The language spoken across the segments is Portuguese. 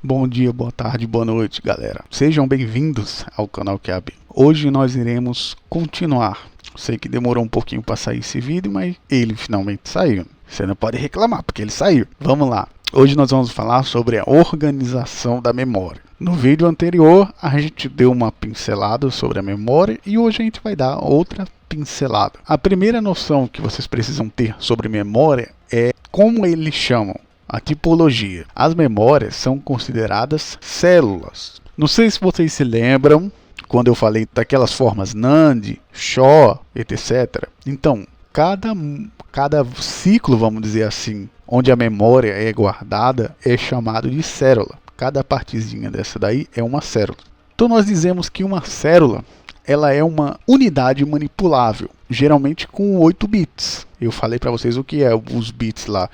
Bom dia, boa tarde, boa noite, galera. Sejam bem-vindos ao canal QAB. Hoje nós iremos continuar. Sei que demorou um pouquinho para sair esse vídeo, mas ele finalmente saiu. Você não pode reclamar, porque ele saiu. Vamos lá. Hoje nós vamos falar sobre a organização da memória. No vídeo anterior, a gente deu uma pincelada sobre a memória e hoje a gente vai dar outra pincelada. A primeira noção que vocês precisam ter sobre memória é como eles chamam. A tipologia. As memórias são consideradas células. Não sei se vocês se lembram quando eu falei daquelas formas NAND, SHA, etc. Então, cada ciclo, vamos dizer assim, onde a memória é guardada é chamado de célula. Cada partezinha dessa daí é uma célula. Então nós dizemos que uma célula ela é uma unidade manipulável, geralmente com 8 bits. Eu falei para vocês o que é os bits lá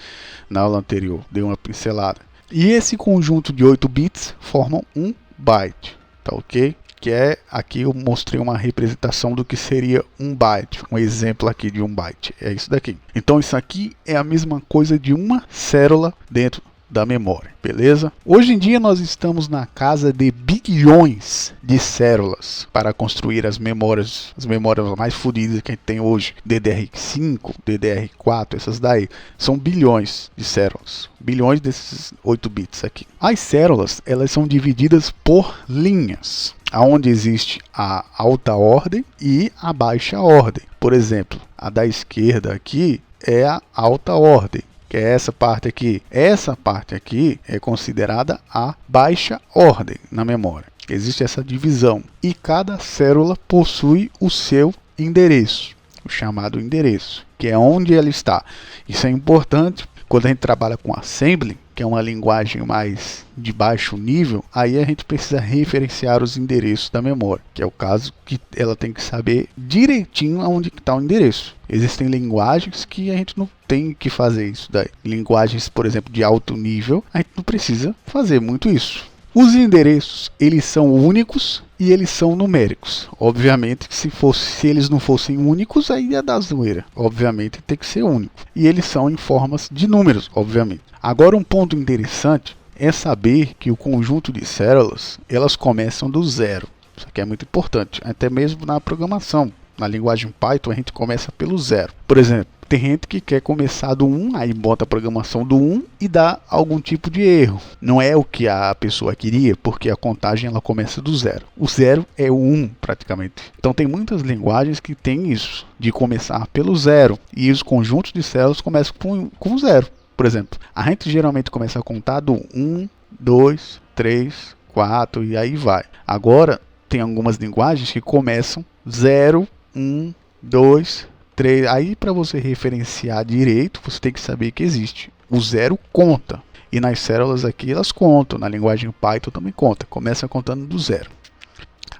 na aula anterior, dei uma pincelada. E esse conjunto de 8 bits formam um byte, tá ok? Que é, aqui eu mostrei uma representação do que seria um byte, um exemplo aqui de um byte, é isso daqui. Então isso aqui é a mesma coisa de uma célula dentro da memória, beleza? Hoje em dia nós estamos na casa de bilhões de células para construir as memórias mais fodidas que a gente tem hoje. DDR5, DDR4, essas daí são bilhões de células, bilhões desses 8 bits aqui. As células, elas são divididas por linhas, onde existe a alta ordem e a baixa ordem. Por exemplo, a da esquerda aqui é a alta ordem, que é essa parte aqui. Essa parte aqui é considerada a baixa ordem na memória. Existe essa divisão. E cada célula possui o seu endereço, o chamado endereço, que é onde ela está. Isso é importante quando a gente trabalha com assembly, que é uma linguagem mais de baixo nível, aí a gente precisa referenciar os endereços da memória, que é o caso que ela tem que saber direitinho aonde está o endereço. Existem linguagens que a gente não tem que fazer isso daí. Linguagens, por exemplo, de alto nível, a gente não precisa fazer muito isso. Os endereços, eles são únicos e eles são numéricos. Obviamente, se eles não fossem únicos, aí ia dar zoeira. Obviamente, tem que ser único. E eles são em formas de números, obviamente. Agora, um ponto interessante é saber que o conjunto de células, elas começam do zero. Isso aqui é muito importante, até mesmo na programação. Na linguagem Python, a gente começa pelo zero. Por exemplo, tem gente que quer começar do 1, aí bota a programação do 1 e dá algum tipo de erro. Não é o que a pessoa queria, porque a contagem ela começa do zero. O zero é o 1 praticamente. Então tem muitas linguagens que tem isso, de começar pelo zero. E os conjuntos de células começam com zero. Por exemplo, a gente geralmente começa a contar do 1, 2, 3, 4 e aí vai. Agora, tem algumas linguagens que começam 0, 1, 2, 3. Aí, para você referenciar direito, você tem que saber que existe. O zero conta. E nas células aqui, elas contam. Na linguagem Python também conta. Começa contando do zero.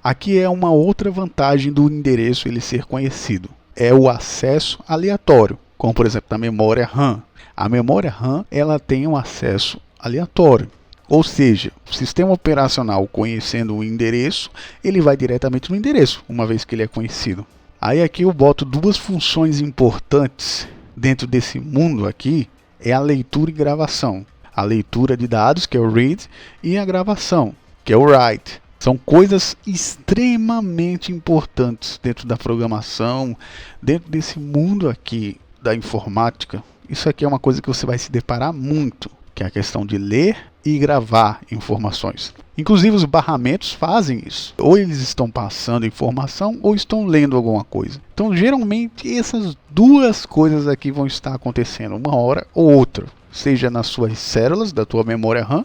Aqui é uma outra vantagem do endereço ele ser conhecido. É o acesso aleatório. Como, por exemplo, na memória RAM. A memória RAM ela tem um acesso aleatório. Ou seja, o sistema operacional conhecendo o endereço, ele vai diretamente no endereço, uma vez que ele é conhecido. Aí aqui eu boto duas funções importantes dentro desse mundo aqui, é a leitura e gravação. A leitura de dados, que é o read, e a gravação, que é o write. São coisas extremamente importantes dentro da programação, dentro desse mundo aqui da informática. Isso aqui é uma coisa que você vai se deparar muito, que é a questão de ler e gravar informações. Inclusive os barramentos fazem isso. Ou eles estão passando informação ou estão lendo alguma coisa. Então geralmente essas duas coisas aqui vão estar acontecendo uma hora ou outra. Seja nas suas células da tua memória RAM,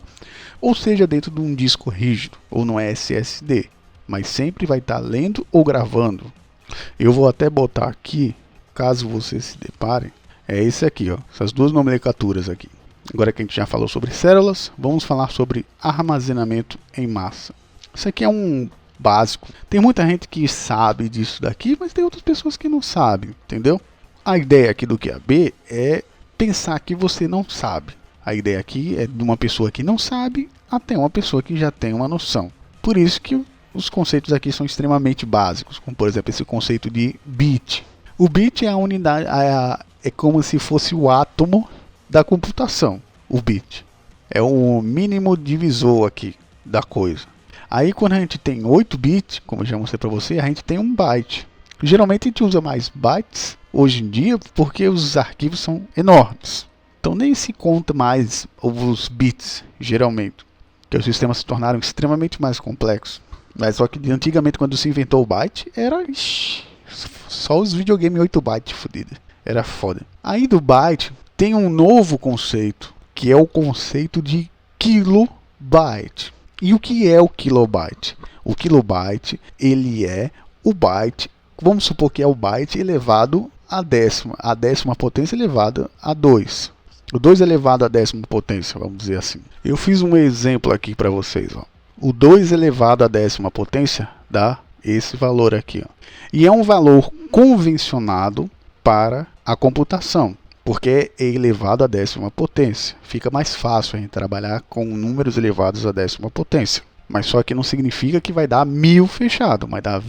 ou seja dentro de um disco rígido ou no SSD. Mas sempre vai estar lendo ou gravando. Eu vou até botar aqui, caso você se depare, é esse aqui, ó, essas duas nomenclaturas aqui. Agora que a gente já falou sobre células, vamos falar sobre armazenamento em massa. Isso aqui é um básico. Tem muita gente que sabe disso daqui, mas tem outras pessoas que não sabem, entendeu? A ideia aqui do QAB é pensar que você não sabe. A ideia aqui é de uma pessoa que não sabe até uma pessoa que já tem uma noção. Por isso que os conceitos aqui são extremamente básicos, como por exemplo esse conceito de bit. O bit é a unidade, é como se fosse o átomo da computação, o bit. É o mínimo divisor aqui da coisa. Aí quando a gente tem 8 bits, como eu já mostrei para você, a gente tem 1 byte. Geralmente a gente usa mais bytes hoje em dia porque os arquivos são enormes. Então nem se conta mais os bits, geralmente. Porque os sistemas se tornaram extremamente mais complexos. Mas só que antigamente quando se inventou o byte, era só os videogames 8 bytes fodidos. Era foda. Aí do byte tem um novo conceito, que é o conceito de kilobyte. E o que é o kilobyte? O kilobyte, ele é o byte, vamos supor que é o byte elevado a décima potência elevada a 2. O 2 elevado a décima potência, vamos dizer assim. Eu fiz um exemplo aqui para vocês. Ó. O 2 elevado a décima potência dá esse valor aqui. Ó. E é um valor convencionado para a computação, porque é elevado à décima potência. Fica mais fácil a gente trabalhar com números elevados à décima potência. Mas só que não significa que vai dar 1000 fechado, vai dar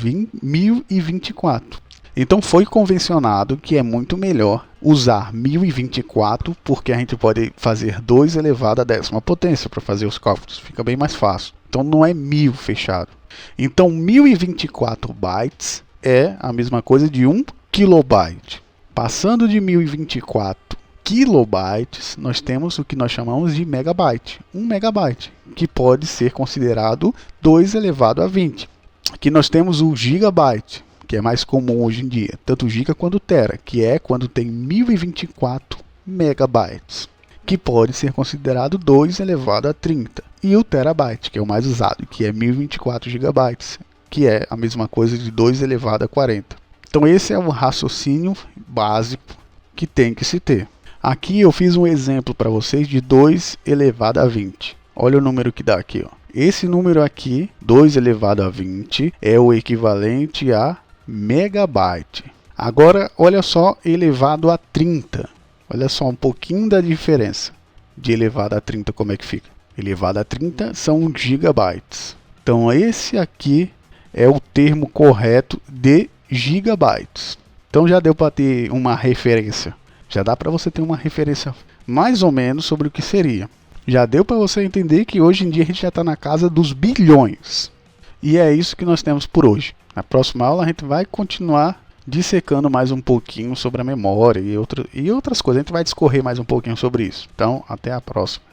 1024. Então foi convencionado que é muito melhor usar 1024, porque a gente pode fazer 2 elevado à décima potência para fazer os cálculos. Fica bem mais fácil. Então não é 1000 fechado. Então 1024 bytes é a mesma coisa de 1 kilobyte. Passando de 1024 kilobytes, nós temos o que nós chamamos de megabyte. 1 megabyte, que pode ser considerado 2 elevado a 20. Aqui nós temos o gigabyte, que é mais comum hoje em dia, tanto giga quanto tera, que é quando tem 1024 megabytes, que pode ser considerado 2 elevado a 30. E o terabyte, que é o mais usado, que é 1024 gigabytes, que é a mesma coisa de 2 elevado a 40. Então esse é o raciocínio básico que tem que se ter. Aqui eu fiz um exemplo para vocês de 2 elevado a 20. Olha o número que dá aqui. Ó. Esse número aqui, 2 elevado a 20, é o equivalente a megabyte. Agora, olha só, elevado a 30. Olha só um pouquinho da diferença de elevado a 30, como é que fica. Elevado a 30 são gigabytes. Então esse aqui é o termo correto de gigabytes. Então já deu para ter uma referência. Já dá para você ter uma referência mais ou menos sobre o que seria. Já deu para você entender que hoje em dia a gente já está na casa dos bilhões. E é isso que nós temos por hoje. Na próxima aula a gente vai continuar dissecando mais um pouquinho sobre a memória e outras coisas. A gente vai discorrer mais um pouquinho sobre isso. Então, até a próxima.